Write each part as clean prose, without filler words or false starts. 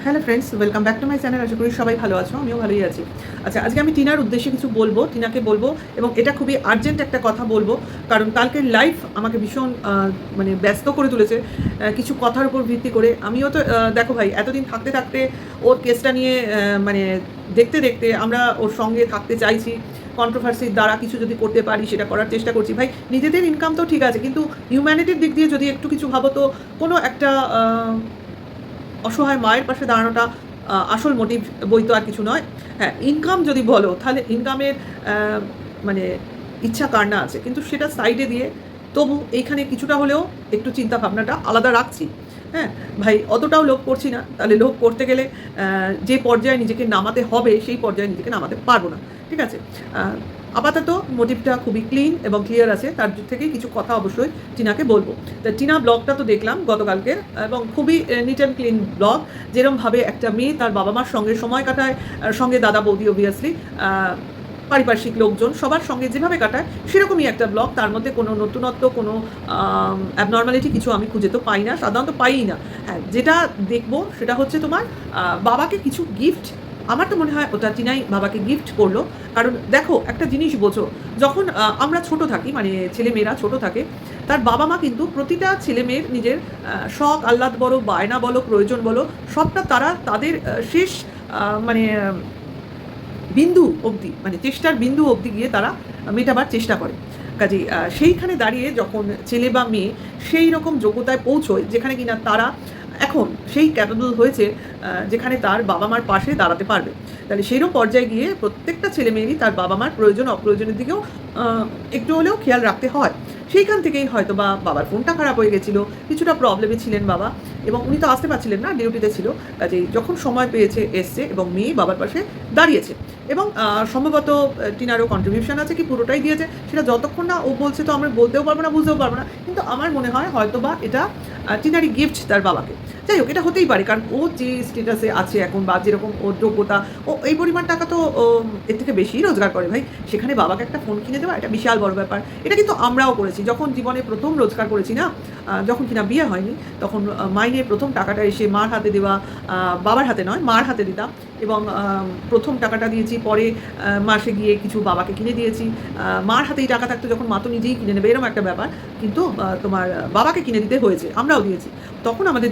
Hello friends, welcome back to my channel. আশা করি সবাই ভালো আছো, আমিও ভালোই আছি। আচ্ছা, আজকে আমি টিনার উদ্দেশ্যে কিছু বলবো, টিনাকে বলবো, এবং এটা খুবই আর্জেন্ট একটা কথা বলবো, কারণ কালকের লাইফ আমাকে ভীষণ মানে ব্যস্ত করে তুলেছে কিছু কথার উপর ভিত্তি করে। আমিও তো দেখো ভাই, এতদিন থাকতে থাকতে ওর কেসটা নিয়ে মানে দেখতে দেখতে আমরা ওর সঙ্গে থাকতে চাইছি। কন্ট্রোভার্সির দ্বারা কিছু যদি করতে পারি সেটা করার চেষ্টা করছি। ভাই, নিজেদের ইনকাম তো ঠিক আছে, কিন্তু হিউম্যানিটির দিক দিয়ে যদি একটু কিছু ভাবো, তো কোনো একটা অসহায় মায়ের পাশে দাঁড়ানোটা আসল মোটিভ, বই তো আর কিছু নয়। হ্যাঁ, ইনকাম যদি বলো, তাহলে ইনকামের মানে ইচ্ছা কার না আছে, কিন্তু সেটা সাইডে দিয়ে তবু এইখানে কিছুটা হলেও একটু চিন্তা ভাবনাটা আলাদা রাখছি। হ্যাঁ ভাই, অতটাও লোভ করছি না, তাহলে লোভ করতে গেলে যে পর্যায়ে নিজেকে নামাতে হবে সেই পর্যায়ে নিজেকে নামাতে পারবো না। ঠিক আছে, আপাতত মোটিভটা খুবই ক্লিন এবং ক্লিয়ার আছে, তার থেকেই কিছু কথা অবশ্যই টিনাকে বলবো। তা টিনা ব্লগটা তো দেখলাম গতকালকের, এবং খুবই নিট অ্যান্ড ক্লিন ব্লগ। যেরমভাবে একটা মেয়ে তার বাবা মার সঙ্গে সময় কাটায়, সঙ্গে দাদা বৌদি অবভিয়াসলি, পারিপার্শ্বিক লোকজন সবার সঙ্গে যেভাবে কাটায়, সেরকমই একটা ব্লগ। তার মধ্যে কোনো নতুনত্ব, কোনো অ্যাবনর্মালিটি কিছু আমি খুঁজে তো পাই না, সাধারণত পাইই না। হ্যাঁ, যেটা দেখবো সেটা হচ্ছে তোমার বাবাকে কিছু গিফট। আমার তো মনে হয় ওটা টিনাই বাবাকে গিফট করলো। কারণ দেখো, একটা জিনিস বোঝো, যখন আমরা ছোট থাকি, মানে ছেলেমেয়েরা ছোট থাকে, তার বাবা মা কিন্তু প্রতিটা ছেলে মেয়ের নিজের শখ আহ্লাদ বলো, বায়না বলো, প্রয়োজন বলো, সবটা তারা তাদের শেষ মানে বিন্দু অবধি, মানে চেষ্টার বিন্দু অবধি গিয়ে তারা মেটাবার চেষ্টা করে। কাজেই সেইখানে দাঁড়িয়ে যখন ছেলে বা মেয়ে সেই রকম যোগ্যতায় পৌঁছয়, যেখানে কিনা তারা এখন সেই ক্যাপেবল হয়েছে, যেখানে তার বাবা মার পাশে দাঁড়াতে পারবে, তাহলে সেইরকম পর্যায়ে গিয়ে প্রত্যেকটা ছেলে মেয়েরই তার বাবা মার প্রয়োজন অপ্রয়োজনের দিকেও একটু হলেও খেয়াল রাখতে হয়। সেইখান থেকেই হয়তো বা বাবার ফোনটা খারাপ হয়ে গেছিলো, কিছুটা প্রবলেমে ছিলেন বাবা, এবং উনি তো আসতে পারছিলেন না, ডিউটিতে ছিল। কাজেই যখন সময় পেয়েছে এসছে, এবং মেয়ে বাবার পাশে দাঁড়িয়েছে। এবং সম্ভবত টিনারও কন্ট্রিবিউশন আছে, কি পুরোটাই দিয়েছে সেটা যতক্ষণ না ও বলছে তো আমরা বলতেও পারবো না, বুঝতেও পারবো না। কিন্তু আমার মনে হয় হয়তো বা এটা টিনারই গিফট তার বাবাকে। যাই হোক, এটা হতেই পারে, কারণ ও যে স্টেটাসে আছে এখন, বা যেরকম ওর যোগ্যতা, ও এই পরিমাণ টাকা তো এর থেকে বেশি রোজগার করে ভাই। সেখানে বাবাকে একটা ফোন কিনে দেওয়া এটা বিশাল বড় ব্যাপার। এটা কিন্তু আমরাও করেছি, যখন জীবনে প্রথম রোজগার করেছি না, যখন কিনা বিয়ে হয়নি, তখন মাইনের প্রথম টাকাটা এসে মার হাতে দেওয়া, বাবার হাতে নয় মার হাতে দিতাম, এবং প্রথম টাকাটা দিয়েছি, পরে মাসে গিয়ে কিছু বাবাকে কিনে দিয়েছি। মার হাতেই টাকা থাকতো, যখন মা তো নিজেই কিনে নেবে, এরকম একটা ব্যাপার। কিন্তু তোমার বাবাকে কিনে দিতে হয়েছে, আমরাও দিয়েছি। তখন আমাদের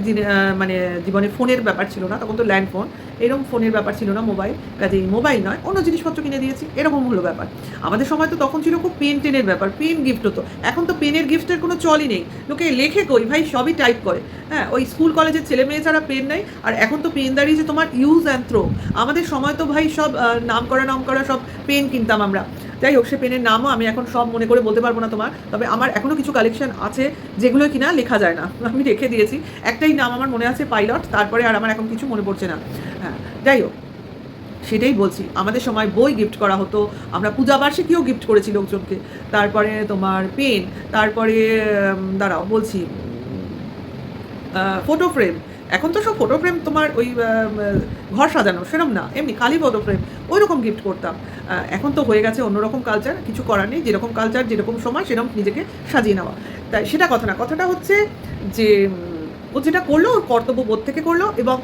মানে জীবনে ফোনের ব্যাপার ছিল না, তখন তো ল্যান্ড ফোন, এরকম ফোনের ব্যাপার ছিল না, মোবাইল। কাজেই মোবাইল নয়, অন্য জিনিসপত্র কিনে দিয়েছি, এরকম হলো ব্যাপার। আমাদের সময় তো তখন ছিল খুব পেন টেনের ব্যাপার, পেন গিফট হতো। এখন তো পেনের গিফটের কোনো চলই নেই, লোকে লেখে কই ভাই, সবই টাইপ করে। হ্যাঁ, ওই স্কুল কলেজের ছেলে মেয়ে ছাড়া পেন নেই। আর এখন তো পেন দাঁড়িয়েছে তোমার ইউজ অ্যান্ড থ্রো। আমাদের সময় তো ভাই সব নাম করা সব পেন কিনতাম আমরা। যাই হোক, সে পেনের নামও আমি এখন সব মনে করে বলতে পারবো না তোমার, তবে আমার এখনও কিছু কালেকশন আছে যেগুলো কিনা লেখা যায় না, আমি রেখে দিয়েছি। একটাই নাম আমার মনে আছে, পাইলট, তারপরে আর আমার এখন কিছু মনে পড়ছে না। হ্যাঁ, যাই হোক, সেটাই বলছি, আমাদের সময় বই গিফট করা হতো, আমরা পূজাবার্ষিকীও গিফট করেছি লোকজনকে। তারপরে তোমার পেন, তারপরে দাঁড়াও বলছি, ফটো ফ্রেম। এখন তো সব ফটো ফ্রেম তোমার ওই ঘর সাজানো, সেরকম না, এমনি খালি ফটো ফ্রেম, ওই রকম গিফট করতাম। এখন তো হয়ে গেছে অন্যরকম কালচার, কিছু করার নেই, যেরকম কালচার যেরকম সময় সেরকম নিজেকে সাজিয়ে নেওয়া। তাই সেটা কথা না, কথাটা হচ্ছে যে ও যেটা করলো ওর কর্তব্যবোধ থেকে করলো, এবং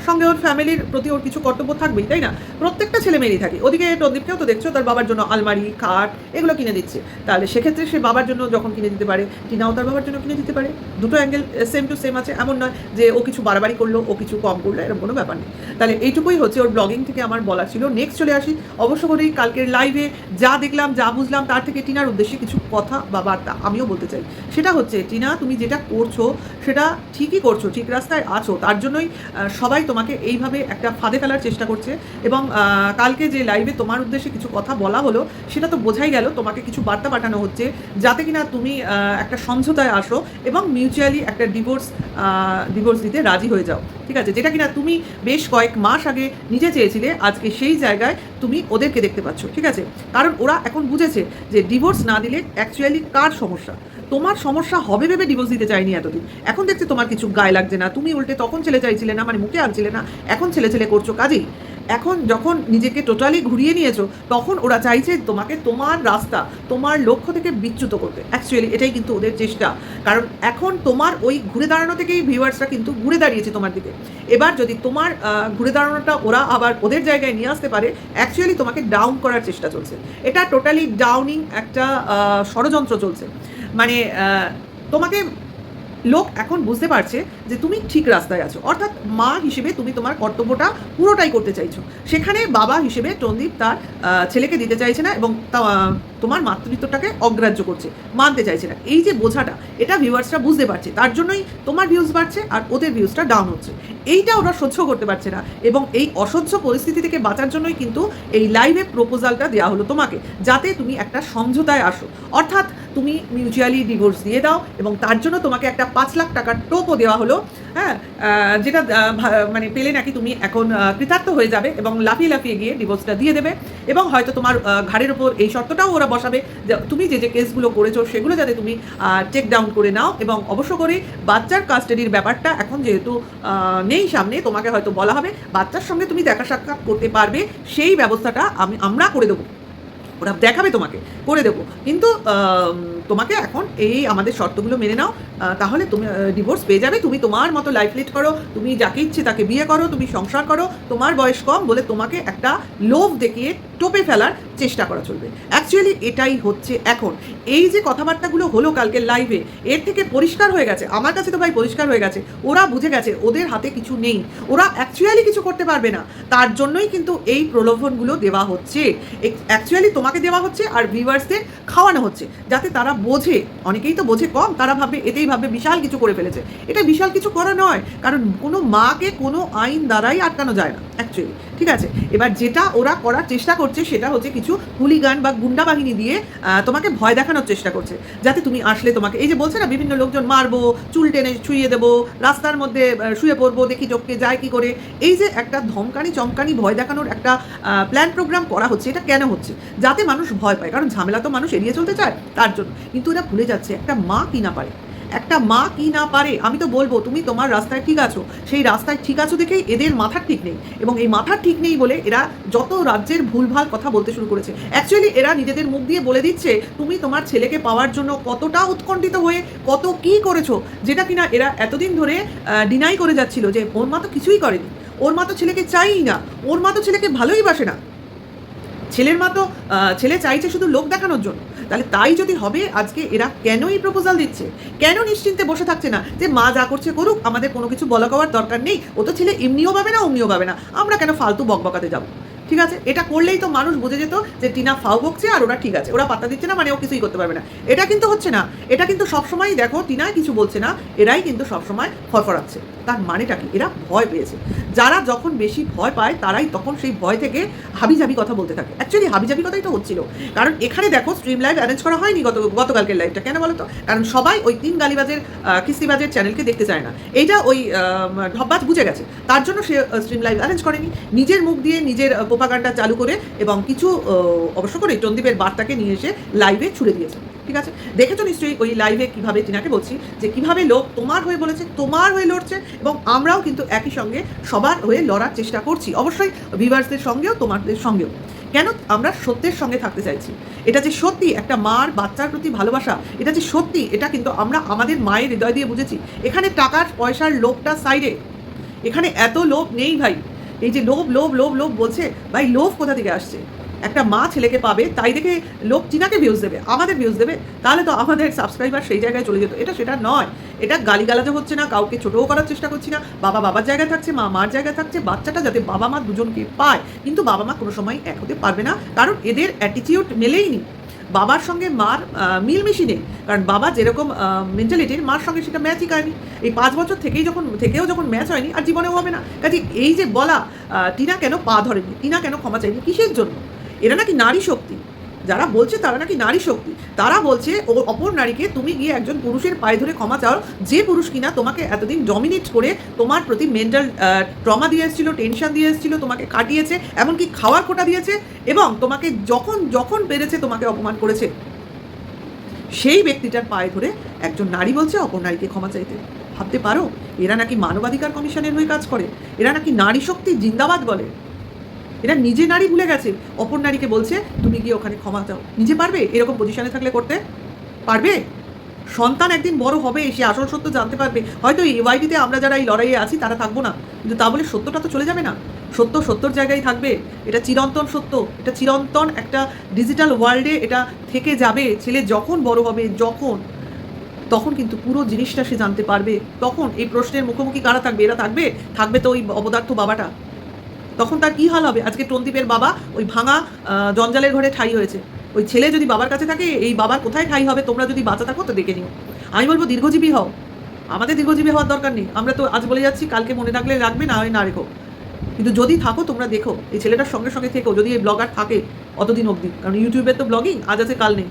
সঙ্গে ওর ফ্যামিলির প্রতি ওর কিছু কর্তব্য থাকবেই, তাই না? প্রত্যেকটা ছেলে মেয়েরই থাকে। ওদিকে প্রদীপকেও তো দেখছো, তার বাবার জন্য আলমারি, খাট এগুলো কিনে দিচ্ছে। তাহলে সেক্ষেত্রে সে বাবার জন্য যখন কিনে দিতে পারে, টিনাও তার বাবার জন্য কিনে দিতে পারে। দুটো অ্যাঙ্গেল সেম টু সেম আছে, এমন নয় যে ও কিছু বাড়াবাড়ি করলো, ও কিছু কম করলো, এরকম কোনো ব্যাপার নেই। তাহলে এইটুকুই হচ্ছে ওর ব্লগিং থেকে আমার বলা ছিল। নেক্সট চলে আসি অবশ্য করেই কালকের লাইভে যা দেখলাম, যা বুঝলাম, তার থেকে টিনার উদ্দেশ্যে কিছু কথা বা বার্তা আমিও বলতে চাই। সেটা হচ্ছে, টিনা, তুমি যেটা করছো সেটা ঠিকই করছো, ঠিক রাস্তায় আছো, তার জন্যই সবাই তোমাকে এইভাবে একটা ফাঁদে ফেলার চেষ্টা করছে। এবং কালকে যে লাইভে তোমার উদ্দেশ্যে কিছু কথা বলা হলো, সেটা তো বোঝাই গেল তোমাকে কিছু বার্তা পাঠানো হচ্ছে, যাতে কিনা তুমি একটা সমঝোতায় আসো এবং মিউচুয়ালি একটা ডিভোর্স দিতে রাজি হয়ে যাও। ঠিক আছে, যেটা কিনা তুমি বেশ কয়েক মাস আগে নিজে চেয়েছিলে, আজকে সেই জায়গায় তুমি ওদেরকে দেখতে পাচ্ছ। ঠিক আছে, কারণ ওরা এখন বুঝেছে যে ডিভোর্স না দিলে অ্যাকচুয়ালি কার সমস্যা। তোমার সমস্যা হবে ভেবে ডিভোর্স দিতে চাইনি এতদিন, এখন দেখছি তোমার কিছু গায়ে লাগছে না, তুমি উল্টে তখন ছেলে চাইছিলে না, মানে মুখে আনছিলে না, এখন ছেলে ছেলে করছো। কাজেই এখন যখন নিজেকে টোটালি ঘুরিয়ে নিয়েছো, তখন ওরা চাইছে তোমাকে তোমার রাস্তা, তোমার লক্ষ্য থেকে বিচ্যুত করতে। অ্যাকচুয়ালি এটাই কিন্তু ওদের চেষ্টা, কারণ এখন তোমার ওই ঘুরে দাঁড়ানো থেকেই ভিউয়ার্সরা কিন্তু ঘুরে দাঁড়িয়েছে তোমার দিকে। এবার যদি তোমার ঘুরে দাঁড়ানোটা ওরা আবার ওদের জায়গায় নিয়ে আসতে পারে, অ্যাকচুয়ালি তোমাকে ডাউন করার চেষ্টা চলছে। এটা টোটালি ডাউনিং একটা ষড়যন্ত্র চলছে। মানে তোমাকে লোক এখন বুঝতে পারছে যে তুমি ঠিক রাস্তায় আছো, অর্থাৎ মা হিসেবে তুমি তোমার কর্তব্যটা পুরোটাই করতে চাইছো। সেখানে বাবা হিসেবে চন্দীপ তার ছেলেকে দিতে চাইছে না এবং তোমার মাতৃত্বটাকে অগ্রাহ্য করছে, মানতে চাইছে না। এই যে বোঝাটা, এটা ভিউয়ার্সরা বুঝতে পারছে, তার জন্যই তোমার ভিউজ বাড়ছে আর ওদের ভিউজটা ডাউন হচ্ছে। এইটা ওরা সহ্য করতে পারছে না এবং এই অসহ্য পরিস্থিতি থেকে বাঁচার জন্যই কিন্তু এই লাইভে প্রপোজালটা দেওয়া হলো তোমাকে, যাতে তুমি একটা সমঝোতায় আসো। অর্থাৎ তুমি মিউচুয়ালি ডিভোর্স দিয়ে দাও এবং তার জন্য তোমাকে একটা 5 লাখ টাকার টোপও দেওয়া হলো। হ্যাঁ, যেটা মানে পেলে নাকি তুমি এখন কৃতার্থ হয়ে যাবে এবং লাফিয়ে লাফিয়ে গিয়ে ডিভোর্সটা দিয়ে দেবে। এবং হয়তো তোমার ঘাড়ের ওপর এই শর্তটাও ওরা বসাবে যে তুমি যে যে কেসগুলো করেছো সেগুলো যাতে তুমি টেক ডাউন করে নাও। এবং অবশ্য করে বাচ্চার কাস্টাডির ব্যাপারটা এখন যেহেতু নেই সামনে, তোমাকে হয়তো বলা হবে বাচ্চার সঙ্গে তুমি দেখা সাক্ষাৎ করতে পারবে, সেই ব্যবস্থাটা আমরা করে দেবো। ওরা দেখাবে তোমাকে, করে দেবো, কিন্তু তোমাকে এখন এই আমাদের শর্তগুলো মেনে নাও, তাহলে তুমি ডিভোর্স পেয়ে যাবে। তুমি তোমার মতো লাইফ লিড করো, তুমি যাকে ইচ্ছে তাকে বিয়ে করো, তুমি সংসার করো, তোমার বয়স কম বলে তোমাকে একটা লোভ দেখিয়ে টোপে ফেলার চেষ্টা করা চলবে। অ্যাকচুয়ালি এটাই হচ্ছে এখন। এই যে কথাবার্তাগুলো হলো কালকের লাইভে, এর থেকে পরিষ্কার হয়ে গেছে, আমার কাছে তো ভাই পরিষ্কার হয়ে গেছে, ওরা বুঝে গেছে ওদের হাতে কিছু নেই, ওরা অ্যাকচুয়ালি কিছু করতে পারবে না। তার জন্যই কিন্তু এই প্রলোভনগুলো দেওয়া হচ্ছে, অ্যাকচুয়ালি তোমাকে দেওয়া হচ্ছে আর ভিউয়ার্সদের খাওয়ানো হচ্ছে, যাতে তারা বোঝে। অনেকেই তো বোঝে কম, তারা ভাবে এতেই ভাবে বিশাল কিছু করে ফেলেছে। এটা বিশাল কিছু করা নয়, কারণ কোনো মাকে কোনো আইন দ্বারাই আটকানো যায় না অ্যাকচুয়ালি, ঠিক আছে। এবার যেটা ওরা করার চেষ্টা করছে সেটা হচ্ছে কিছু হুলিগান বা গুন্ডা বাহিনী দিয়ে তোমাকে ভয় দেখানোর চেষ্টা করছে, যাতে তুমি আসলে তোমাকে, এই যে বলছে না বিভিন্ন লোকজন মারবো, চুল টেনে ছুঁয়ে দেবো, রাস্তার মধ্যে শুয়ে পড়বো, দেখি চোখকে যায় কি করে, এই যে একটা ধমকানি চমকানি ভয় দেখানোর একটা প্ল্যান প্রোগ্রাম করা হচ্ছে। এটা কেন হচ্ছে? যাতে মানুষ ভয় পায়, কারণ ঝামেলা তো মানুষ এড়িয়ে চলতে চায়, তার জন্য। কিন্তু এরা ভুলে যাচ্ছে একটা মা কি না পারে, একটা মা কি না পারে। আমি তো বলবো তুমি তোমার রাস্তায় ঠিক আছো, সেই রাস্তায় ঠিক আছো দেখেই এদের মাথার ঠিক নেই, এবং এই মাথার ঠিক নেই বলে এরা যত রাজ্যের ভুলভাল কথা বলতে শুরু করেছে। অ্যাকচুয়ালি এরা নিজেদের মুখ দিয়ে বলে দিচ্ছে তুমি তোমার ছেলেকে পাওয়ার জন্য কতটা উৎকণ্ঠিত হয়ে কত কি করেছো, যেটা কিনা এরা এতদিন ধরে ডিনাই করে যাচ্ছিল যে ওর মা তো কিছুই করেনি, ওর মা তো ছেলেকে চাইই না, ওর মা তো ছেলেকে ভালোই বাসে না, ছেলের মা তো ছেলে চাইছে শুধু লোক দেখানোর জন্য। তাহলে তাই যদি হবে, আজকে এরা কেন এই প্রপোজাল দিচ্ছে, কেন নিশ্চিন্তে বসে থাকছে না যে মা যা করছে করুক, আমাদের কোনো কিছু বলা কওয়ার দরকার নেই, ও তো ছেলে এমনিও পাবে না অমনিও পাবে না, আমরা কেন ফালতু বকবকাতে যাবো। ঠিক আছে, এটা করলেই তো মানুষ বুঝে যেত যে টিনা ফাউ বকছে আর ওরা ঠিক আছে, ওরা পাত্তা দিচ্ছে না মানে ও কিছুই করতে পারবে না। এটা কিন্তু হচ্ছে না, এটা কিন্তু সবসময়ই দেখো টিনা কিছু বলছে না, এরাই কিন্তু সবসময় ফরফরাচ্ছে। তার মানেটা কি? এরা ভয় পেয়েছে। যারা যখন বেশি ভয় পায় তারাই তখন সেই ভয় থেকে হাবিজাবি কথা বলতে থাকে। অ্যাকচুয়ালি হাবিজাবি কথাই তো হচ্ছিল, কারণ এখানে দেখো স্ট্রিম লাইভ অ্যারেঞ্জ করা হয়নি গতকালকের লাইভটা। কেন বলো তো? কারণ সবাই ওই 3 গালিবাজের কিস্তিবাজের চ্যানেলকে দেখতে চায় না, এইটা ওই ঢব্বাজ বুঝে গেছে, তার জন্য সে স্ট্রিম লাইভ অ্যারেঞ্জ করেনি। নিজের মুখ দিয়ে নিজের প্রোপাগান্ডা চালু করে এবং কিছু অবশ্য করে চন্দীপের বার্তাকে নিয়ে এসে লাইভে ছুড়ে দিয়েছে। ঠিক আছে, দেখেছো নিশ্চয়ই ওই লাইভে কিভাবে টিনাকে বলছি যে কিভাবে লোক তোমার হয়ে বলেছে, তোমার হয়ে লড়ছে, এবং আমরাও কিন্তু একই সঙ্গে সবার হয়ে লড়ার চেষ্টা করছি, অবশ্যই ভিউয়ার্সদের সঙ্গেও তোমাদের সঙ্গেও। কেন? আমরা সত্যের সঙ্গে থাকতে চাইছি। এটা যে সত্যি একটা মার বাচ্চার প্রতি ভালোবাসা, এটা যে সত্যি, এটা কিন্তু আমরা আমাদের মায়ের হৃদয় দিয়ে বুঝেছি। এখানে টাকার পয়সার লোভটা সাইডে, এখানে এত লোভ নেই ভাই। এই যে লোভ লোভ লোভ লোভ বলছে, ভাই লোভ কোথা থেকে আসছে? একটা মা ছেলেকে পাবে তাই দেখে লোক টিনাকে ভিউজ দেবে, আমাদের ভিউজ দেবে, তাহলে তো আমাদের সাবস্ক্রাইবার সেই জায়গায় চলে যেত। এটা সেটা নয়, এটা গালিগালাজও হচ্ছে না, কাউকে ছোটও করার চেষ্টা করছি না। বাবা বাবার জায়গায় থাকছে, মা মার জায়গায় থাকছে, বাচ্চাটা যাতে বাবা মা দুজনকে পায়। কিন্তু বাবা মা কোনো সময় এক হতে পারবে না, কারণ এদের অ্যাটিটিউড মেলেইনি। বাবার সঙ্গে মার মিলমিশি নেই, কারণ বাবা যেরকম মেন্টালিটির, মার সঙ্গে সেটা ম্যাচই খায়নি। এই 5 বছর থেকেও যখন ম্যাচ হয়নি, আর জীবনেও হবে না। কাজে এই যে বলা টিনা কেন পা ধরেনি, টিনা কেন ক্ষমা চাইনি, কিসের জন্য? এরা নাকি নারী শক্তি, যারা বলছে তারা নাকি নারী শক্তি, তারা বলছে অপর নারীকে তুমি গিয়ে একজন পুরুষের পায়ে ধরে ক্ষমা চাও, যে পুরুষ কিনা তোমাকে এতদিন ডমিনেট করে তোমার প্রতি মেন্টাল ট্রমা দিয়ে এসেছিল, টেনশন দিয়ে এসেছিল, তোমাকে কাটিয়েছে, এমনকি খাওয়ার খোটা দিয়েছে, এবং তোমাকে যখন যখন পেরেছে তোমাকে অপমান করেছে, সেই ব্যক্তিটার পায়ে ধরে একজন নারী বলছে অপর নারীকে ক্ষমা চাইতে। ভাবতে পারো, এরা নাকি মানবাধিকার কমিশনের হয়ে কাজ করে, এরা নাকি নারী শক্তি জিন্দাবাদ বলে। এরা নিজে নারী ভুলে গেছে, অপর নারীকে বলছে তুমি গিয়ে ওখানে ক্ষমা চাও। নিজে পারবে এরকম পজিশনে থাকলে করতে? পারবে? সন্তান একদিন বড় হবে, সে আসল সত্য জানতে পারবে। হয়তো এই ওয়াইটিতে আমরা যারা এই লড়াইয়ে আছি তারা থাকবো না, কিন্তু তা বলে সত্যটা তো চলে যাবে না। সত্য সত্যর জায়গায় থাকবে, এটা চিরন্তন সত্য, এটা চিরন্তন একটা ডিজিটাল ওয়ার্ল্ডে এটা থেকে যাবে। ছেলে যখন বড় হবে, তখন কিন্তু পুরো জিনিসটা সে জানতে পারবে। তখন এই প্রশ্নের মুখোমুখি কারা থাকবে? এরা থাকবে? থাকবে তো ওই অপদার্থ বাবাটা। তখন তার কী হাল হবে? আজকে টন্দিপের বাবা ওই ভাঙা জঞ্জালের ঘরে ঠাঁই হয়েছে। ওই ছেলে যদি বাবার কাছে থাকে, এই বাবার কোথায় ঠাঁই হবে? তোমরা যদি বাঁচা থাকো তো দেখে নিও। আমি বলবো দীর্ঘজীবী হও। আমাদের দীর্ঘজীবী হওয়ার দরকার নেই, আমরা তো আজ বলে যাচ্ছি, কালকে মনে রাখলে রাখবে, না হয় না রেখো। কিন্তু যদি থাকো তোমরা দেখো, এই ছেলেটার সঙ্গে সঙ্গে থেকো, যদি এই ব্লগার থাকে অতদিন অবধি। কারণ ইউটিউবের তো ব্লগিং আজ আছে কাল নেই।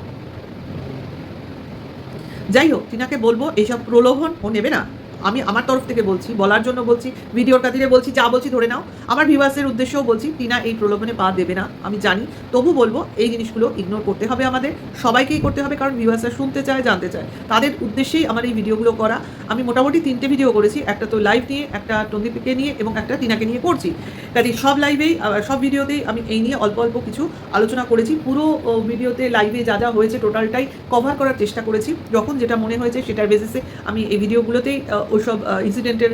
যাই হোক, টিনাকে বলবো এইসব প্রলোভন ও নেবে না। আমি আমার তরফ থেকে বলছি, বলার জন্য বলছি, ভিডিওর খাতিরে বলছি, যা বলছি ধরে নাও। আমার ভিউয়ার্সের উদ্দেশ্যেও বলছি, টিনা এই প্রলোভনে পা দেবে না, আমি জানি। তবু বলবো এই জিনিসগুলো ইগনোর করতে হবে, আমাদের সবাইকেই করতে হবে, কারণ ভিউয়ার্সরা শুনতে চায়, জানতে চায়। তাদের উদ্দেশ্যেই আমার এই ভিডিওগুলো করা। আমি মোটামুটি 3টে ভিডিও করেছি, একটা তো লাইভ নিয়ে, একটা টন্দিপকে নিয়ে এবং একটা টিনাকে নিয়ে করছি। কাজে সব লাইভেই, সব ভিডিওতেই আমি এই নিয়ে অল্প অল্প কিছু আলোচনা করেছি। পুরো ভিডিওতে লাইভে যা যা হয়েছে টোটালটাই কভার করার চেষ্টা করেছি। যখন যেটা মনে হয়েছে সেটার বেসিসে আমি এই ভিডিওগুলোতেই ওইসব ইনসিডেন্টের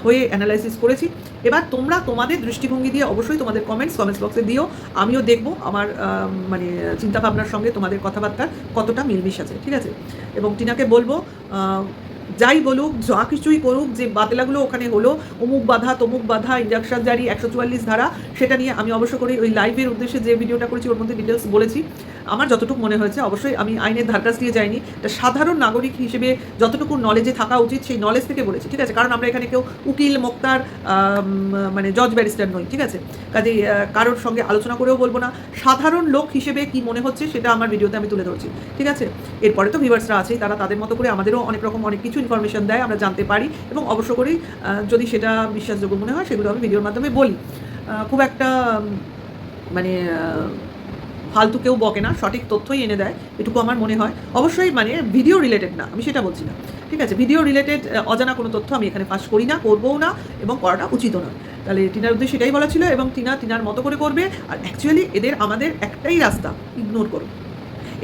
হয়ে অ্যানালাইসিস করেছি। এবার তোমরা তোমাদের দৃষ্টিভঙ্গি দিয়ে অবশ্যই তোমাদের কমেন্টস বক্সে দিও, আমিও দেখবো আমার মানে চিন্তাভাবনার সঙ্গে তোমাদের কথাবার্তার কতটা মিলমিশ আছে, ঠিক আছে? এবং টিনাকে বলবো, যাই বলুক, যা কিছুই করুক, যে বাতলাগুলো ওখানে হলো, অমুক বাধা তমুক বাধা, ইঞ্জেকশন জারি, 144 ধারা, সেটা নিয়ে আমি অবশ্য করে ওই লাইভের উদ্দেশ্যে যে ভিডিওটা করেছি ওর মধ্যে ডিটেলস বলেছি। আমার যতটুকু মনে হয়েছে, অবশ্যই আমি আইনের ধারকাজ দিয়ে যাইনি, একটা সাধারণ নাগরিক হিসেবে যতটুকু নলেজে থাকা উচিত সেই নলেজ থেকে বলেছি, ঠিক আছে? কারণ আমরা এখানে কেউ উকিল, মোক্তার, মানে জজ ব্যারিস্টার নই, ঠিক আছে? কাজেই কারোর সঙ্গে আলোচনা করেও বলবো না, সাধারণ লোক হিসেবে কি মনে হচ্ছে সেটা আমার ভিডিওতে আমি তুলে ধরছি, ঠিক আছে? এরপরে তো ভিউয়ার্সরা আছেই, তারা তাদের মতো করে আমাদেরও অনেক রকম অনেক কিছু ইনফরমেশন দেয়, আমরা জানতে পারি, এবং অবশ্য করেই যদি সেটা বিশ্বাসযোগ্য মনে হয় সেগুলো আমি ভিডিওর মাধ্যমে বলি। খুব একটা মানে ফালতু কেউ বকে না, সঠিক তথ্যই এনে দেয়, এটুকু আমার মনে হয়। অবশ্যই মানে ভিডিও রিলেটেড না, আমি সেটা বলছি না, ঠিক আছে? ভিডিও রিলেটেড অজানা কোনো তথ্য আমি এখানে ফাঁস করি না, করবও না, এবং করাটা উচিতও না। তাহলে টিনার উদ্দেশ্যে সেটাই বলা ছিল, এবং টিনার মতো করে করবে। আর অ্যাকচুয়ালি আমাদের একটাই রাস্তা, ইগনোর করো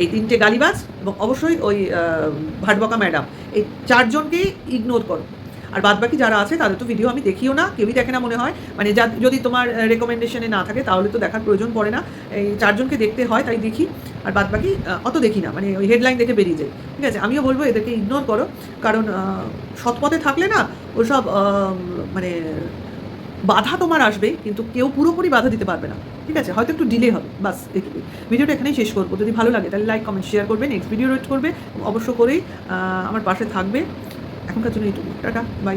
এই 3টে গালিবাজ, এবং অবশ্যই ওই ভাটবকা ম্যাডাম, এই 4জনকেই ইগনোর করো। আর বাদবাকি যারা আছে তাদের তো ভিডিও আমি দেখিও না, কেউই দেখে না মনে হয়। মানে যদি তোমার রেকমেন্ডেশনে না থাকে তাহলে তো দেখার প্রয়োজন পড়ে না। এই 4জনকে দেখতে হয় তাই দেখি, আর বাদবাকি অত দেখি না, মানে ওই হেডলাইন দেখে বেরিয়ে যায়, ঠিক আছে? আমিও বলবো এদেরকে ইগনোর করো, কারণ সৎপথে থাকলে না ওসব মানে বাধা তোমার আসবে, কিন্তু কেউ পুরোপুরি বাধা দিতে পারবে না, ঠিক আছে? হয়তো একটু ডিলে হবে, বাস এটুকুই। ভিডিওটা এখানেই শেষ করবো। যদি ভালো লাগে তাহলে লাইক, কমেন্ট, শেয়ার করবে, নেক্সট ভিডিও ওয়েট করবে, অবশ্য করেই আমার পাশে থাকবে। এখনকার জন্য এইটুকু, টাটা, বাই।